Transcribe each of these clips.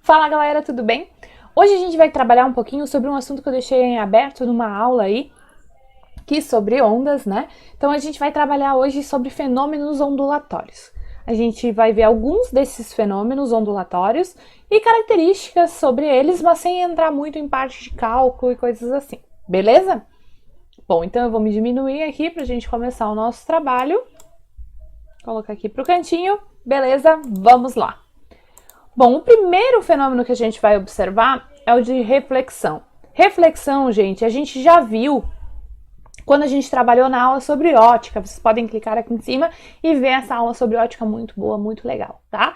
Fala galera, tudo bem? Hoje a gente vai trabalhar um pouquinho sobre um assunto que eu deixei em aberto numa aula aí, que sobre ondas, né? Então a gente vai trabalhar hoje sobre fenômenos ondulatórios. A gente vai ver alguns desses fenômenos ondulatórios e características sobre eles, mas sem entrar muito em parte de cálculo e coisas assim, beleza? Bom, então eu vou me diminuir aqui para a gente começar o nosso trabalho. Colocar aqui para o cantinho, beleza? Vamos lá! Bom, o primeiro fenômeno que a gente vai observar é o de reflexão. Reflexão, gente, a gente já viu quando a gente trabalhou na aula sobre ótica. Vocês podem clicar aqui em cima e ver essa aula sobre ótica muito boa, muito legal, tá?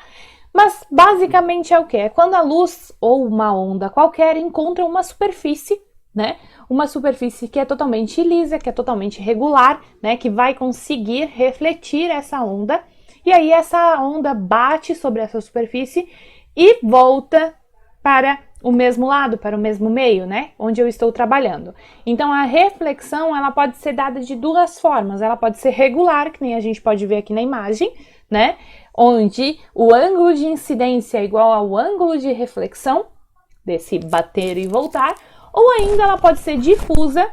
Mas basicamente é o quê? É quando a luz ou uma onda qualquer encontra uma superfície, né? Uma superfície que é totalmente lisa, que é totalmente regular, né? Que vai conseguir refletir essa onda. E aí essa onda bate sobre essa superfície e volta para o mesmo lado, para o mesmo meio, né? Onde eu estou trabalhando. Então a reflexão, ela pode ser dada de duas formas. Ela pode ser regular, que nem a gente pode ver aqui na imagem, né? Onde o ângulo de incidência é igual ao ângulo de reflexão, desse bater e voltar. Ou ainda ela pode ser difusa,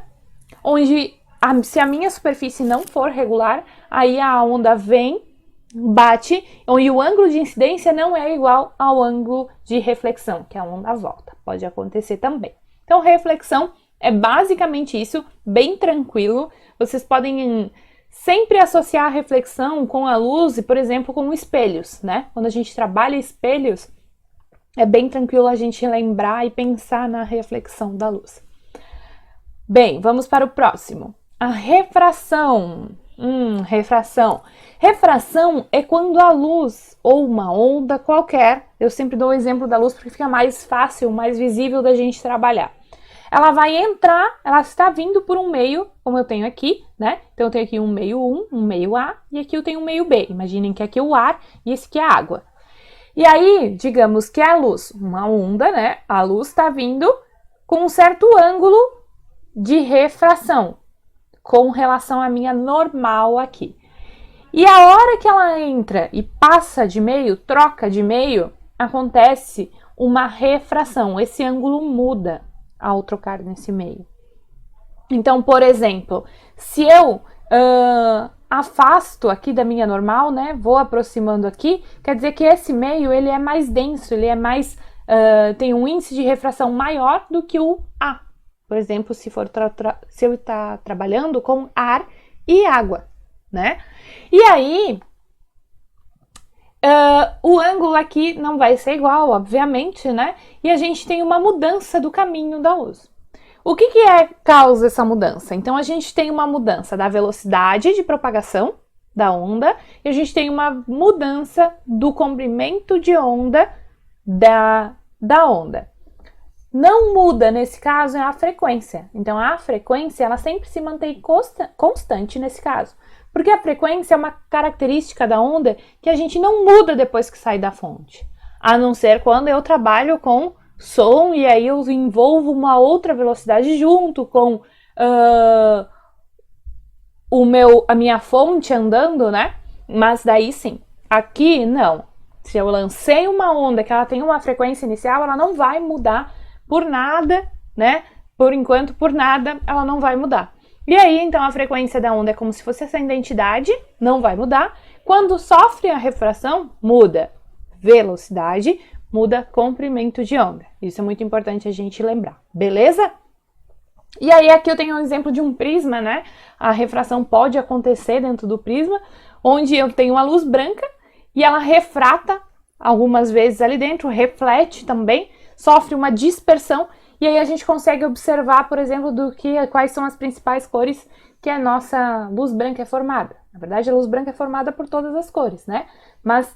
onde se a minha superfície não for regular, aí a onda vem, bate, e o ângulo de incidência não é igual ao ângulo de reflexão, que a onda volta. Pode acontecer também. Então, reflexão é basicamente isso, bem tranquilo. Vocês podem sempre associar a reflexão com a luz e, por exemplo, com espelhos, né? Quando a gente trabalha espelhos, é bem tranquilo a gente lembrar e pensar na reflexão da luz. Bem, vamos para o próximo. A refração. Refração. Refração é quando a luz ou uma onda qualquer, eu sempre dou o exemplo da luz porque fica mais fácil, mais visível da gente trabalhar. Ela vai entrar, ela está vindo por um meio, como eu tenho aqui, né? Então eu tenho aqui um meio um meio A, e aqui eu tenho um meio B. Imaginem que aqui é o ar e esse aqui é a água. E aí, digamos que a luz, uma onda, né? A luz está vindo com um certo ângulo de refração, com relação à minha normal aqui. E a hora que ela entra e passa de meio, troca de meio, acontece uma refração. Esse ângulo muda ao trocar nesse meio. Então, por exemplo, se eu afasto aqui da minha normal, né, vou aproximando aqui, quer dizer que esse meio ele é mais denso, ele é mais tem um índice de refração maior do que o A. Por exemplo, se eu estar trabalhando com ar e água, né? E aí, o ângulo aqui não vai ser igual, obviamente, né? E a gente tem uma mudança do caminho da luz. O que causa essa mudança? Então, a gente tem uma mudança da velocidade de propagação da onda e a gente tem uma mudança do comprimento de onda da onda. Não muda, nesse caso, é a frequência. Então, a frequência, ela sempre se mantém constante nesse caso. Porque a frequência é uma característica da onda que a gente não muda depois que sai da fonte. A não ser quando eu trabalho com som e aí eu envolvo uma outra velocidade junto com a minha fonte andando, né? Mas daí sim. Aqui, não. Se eu lancei uma onda que ela tem uma frequência inicial, ela não vai mudar por nada, né? Por enquanto, por nada, ela não vai mudar. E aí, então, a frequência da onda é como se fosse essa identidade, não vai mudar. Quando sofre a refração, muda velocidade, muda comprimento de onda. Isso é muito importante a gente lembrar, beleza? E aí, aqui eu tenho um exemplo de um prisma, né? A refração pode acontecer dentro do prisma, onde eu tenho uma luz branca e ela refrata algumas vezes ali dentro, reflete também, sofre uma dispersão, e aí a gente consegue observar, por exemplo, quais são as principais cores que a nossa luz branca é formada. Na verdade, a luz branca é formada por todas as cores, né? Mas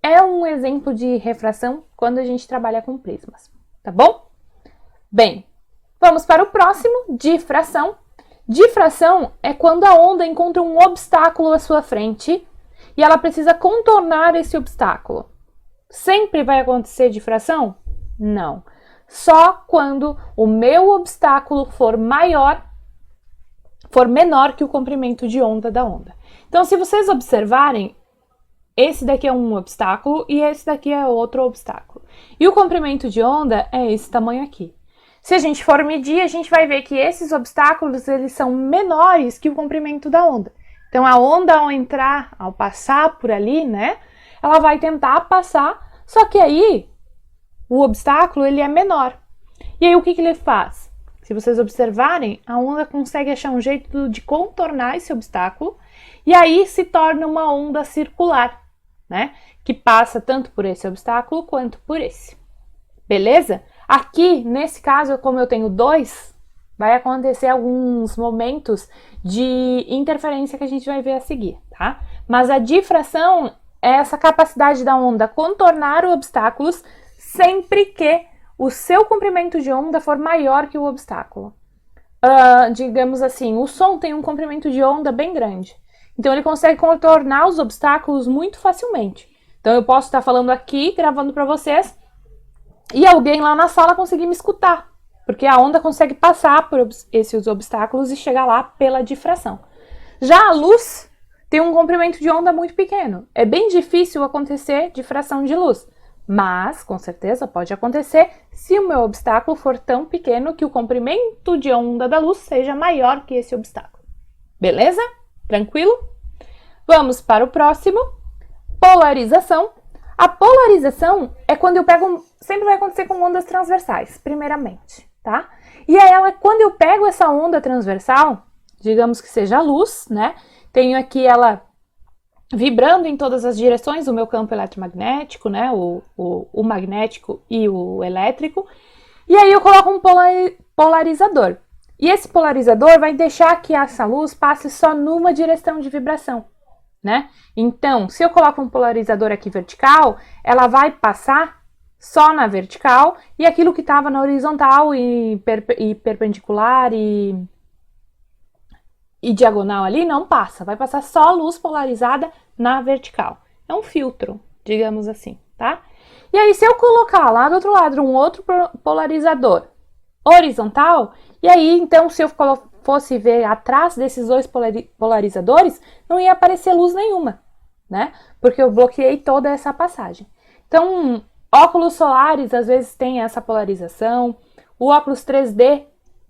é um exemplo de refração quando a gente trabalha com prismas, tá bom? Bem, vamos para o próximo, difração. Difração é quando a onda encontra um obstáculo à sua frente e ela precisa contornar esse obstáculo. Sempre vai acontecer difração? Não. Só quando o meu obstáculo for menor que o comprimento de onda da onda. Então, se vocês observarem, esse daqui é um obstáculo e esse daqui é outro obstáculo. E o comprimento de onda é esse tamanho aqui. Se a gente for medir, a gente vai ver que esses obstáculos, eles são menores que o comprimento da onda. Então, a onda, ao entrar, ao passar por ali, né, ela vai tentar passar, só que aí, o obstáculo, ele é menor. E aí, o que ele faz? Se vocês observarem, a onda consegue achar um jeito de contornar esse obstáculo, e aí se torna uma onda circular, né, que passa tanto por esse obstáculo quanto por esse. Beleza? Aqui, nesse caso, como eu tenho dois, vai acontecer alguns momentos de interferência que a gente vai ver a seguir, tá? Mas a difração é essa capacidade da onda contornar os obstáculos sempre que o seu comprimento de onda for maior que o obstáculo. Digamos assim, o som tem um comprimento de onda bem grande. Então, ele consegue contornar os obstáculos muito facilmente. Então, eu posso estar falando aqui, gravando para vocês, e alguém lá na sala conseguir me escutar, porque a onda consegue passar por esses obstáculos e chegar lá pela difração. Já a luz tem um comprimento de onda muito pequeno. É bem difícil acontecer difração de luz, mas com certeza pode acontecer se o meu obstáculo for tão pequeno que o comprimento de onda da luz seja maior que esse obstáculo. Beleza? Tranquilo? Vamos para o próximo. Polarização. A polarização é quando eu pego, sempre vai acontecer com ondas transversais, primeiramente, tá? E aí, quando eu pego essa onda transversal, digamos que seja a luz, né? Tenho aqui ela vibrando em todas as direções, o meu campo eletromagnético, né? O magnético e o elétrico. E aí eu coloco um polarizador. E esse polarizador vai deixar que essa luz passe só numa direção de vibração, né? Então, se eu coloco um polarizador aqui vertical, ela vai passar só na vertical e aquilo que estava na horizontal e perpendicular e diagonal ali não passa, vai passar só a luz polarizada na vertical. É um filtro, digamos assim, tá? E aí, se eu colocar lá do outro lado um outro polarizador horizontal, e aí, então, se eu fosse ver atrás desses dois polarizadores, não ia aparecer luz nenhuma, né? Porque eu bloqueei toda essa passagem. Então, óculos solares às vezes tem essa polarização. O óculos 3D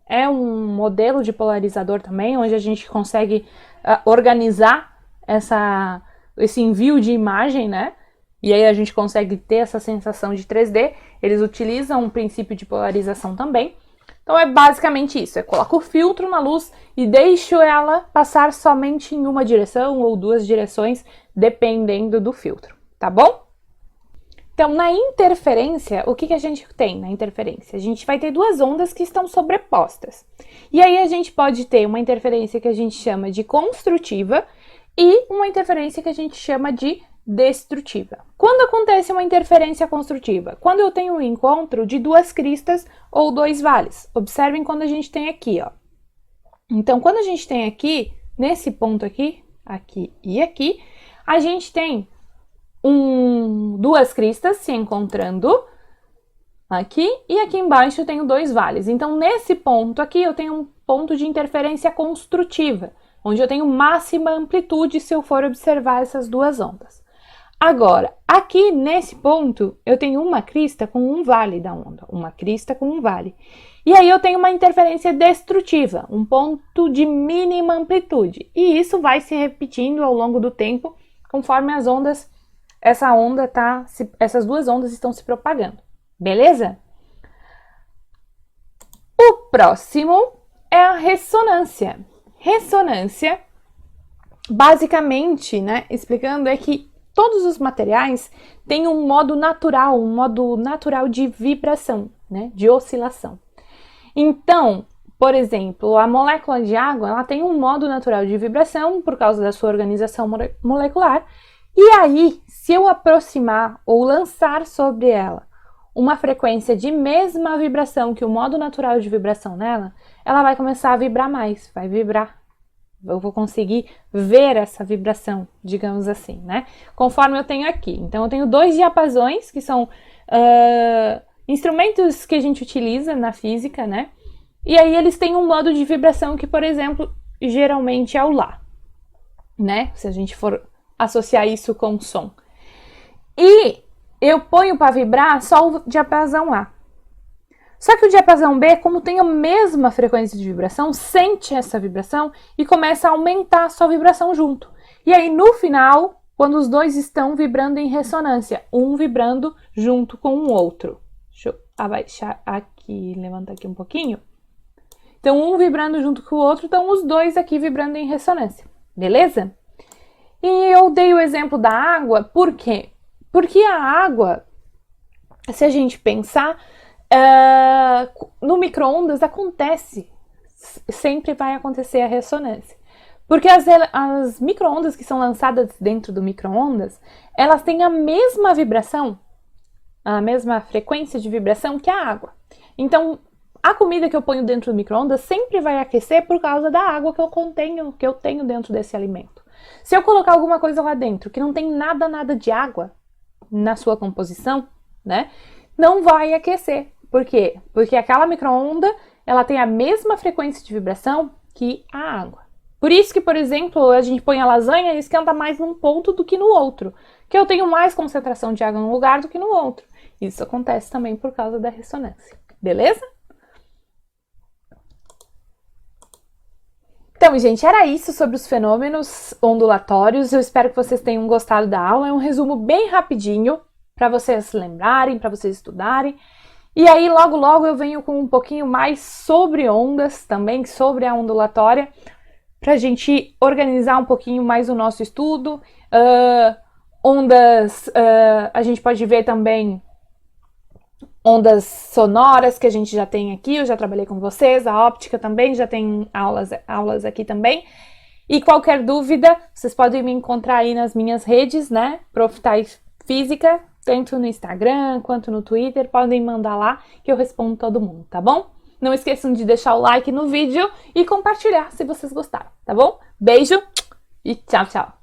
é um modelo de polarizador também, onde a gente consegue organizar esse envio de imagem, né? E aí a gente consegue ter essa sensação de 3D. Eles utilizam um princípio de polarização também. Então é basicamente isso, eu coloco o filtro na luz e deixo ela passar somente em uma direção ou duas direções, dependendo do filtro, tá bom? Então, na interferência, o que a gente tem na interferência? A gente vai ter duas ondas que estão sobrepostas. E aí a gente pode ter uma interferência que a gente chama de construtiva e uma interferência que a gente chama de destrutiva. Quando acontece uma interferência construtiva? Quando eu tenho um encontro de duas cristas ou dois vales. Observem quando a gente tem aqui, ó. Então, quando a gente tem aqui, nesse ponto aqui, aqui e aqui, a gente tem duas cristas se encontrando aqui e aqui embaixo eu tenho dois vales. Então, nesse ponto aqui, eu tenho um ponto de interferência construtiva, onde eu tenho máxima amplitude se eu for observar essas duas ondas. Agora, aqui nesse ponto, eu tenho uma crista com um vale da onda, uma crista com um vale. E aí eu tenho uma interferência destrutiva, um ponto de mínima amplitude. E isso vai se repetindo ao longo do tempo, conforme as ondas, essas duas ondas estão se propagando. Beleza? O próximo é a ressonância. Ressonância, basicamente, né, explicando, é que todos os materiais têm um modo natural de vibração, né, de oscilação. Então, por exemplo, a molécula de água, ela tem um modo natural de vibração por causa da sua organização molecular. E aí, se eu aproximar ou lançar sobre ela uma frequência de mesma vibração que o modo natural de vibração nela, ela vai começar a vibrar mais, vai vibrar. Eu vou conseguir ver essa vibração, digamos assim, né? Conforme eu tenho aqui. Então, eu tenho dois diapasões, que são instrumentos que a gente utiliza na física, né? E aí, eles têm um modo de vibração que, por exemplo, geralmente é o Lá, né? Se a gente for associar isso com som. E eu ponho para vibrar só o diapasão A. Só que o diapasão B, como tem a mesma frequência de vibração, sente essa vibração e começa a aumentar a sua vibração junto. E aí, no final, quando os dois estão vibrando em ressonância, um vibrando junto com o outro. Deixa eu abaixar aqui, levantar aqui um pouquinho. Então, um vibrando junto com o outro, então os dois aqui vibrando em ressonância, beleza? E eu dei o exemplo da água, por quê? Porque a água, se a gente pensar, no micro-ondas acontece, sempre vai acontecer a ressonância. Porque as micro-ondas que são lançadas dentro do micro-ondas, elas têm a mesma vibração, a mesma frequência de vibração que a água. Então, a comida que eu ponho dentro do micro-ondas sempre vai aquecer por causa da água que eu tenho dentro desse alimento. Se eu colocar alguma coisa lá dentro que não tem nada de água na sua composição, né, não vai aquecer. Por quê? Porque aquela micro-onda, ela tem a mesma frequência de vibração que a água. Por isso que, por exemplo, a gente põe a lasanha e esquenta mais num ponto do que no outro. Que eu tenho mais concentração de água num lugar do que no outro. Isso acontece também por causa da ressonância. Beleza? Então, gente, era isso sobre os fenômenos ondulatórios. Eu espero que vocês tenham gostado da aula. É um resumo bem rapidinho para vocês se lembrarem, para vocês estudarem. E aí, logo eu venho com um pouquinho mais sobre ondas, também sobre a ondulatória, para a gente organizar um pouquinho mais o nosso estudo. Ondas, a gente pode ver também ondas sonoras que a gente já tem aqui, eu já trabalhei com vocês, a óptica também, já tem aulas aqui também. E qualquer dúvida, vocês podem me encontrar aí nas minhas redes, né? Profitai Física, tanto no Instagram quanto no Twitter, podem mandar lá que eu respondo todo mundo, tá bom? Não esqueçam de deixar o like no vídeo e compartilhar se vocês gostaram, tá bom? Beijo e tchau, tchau!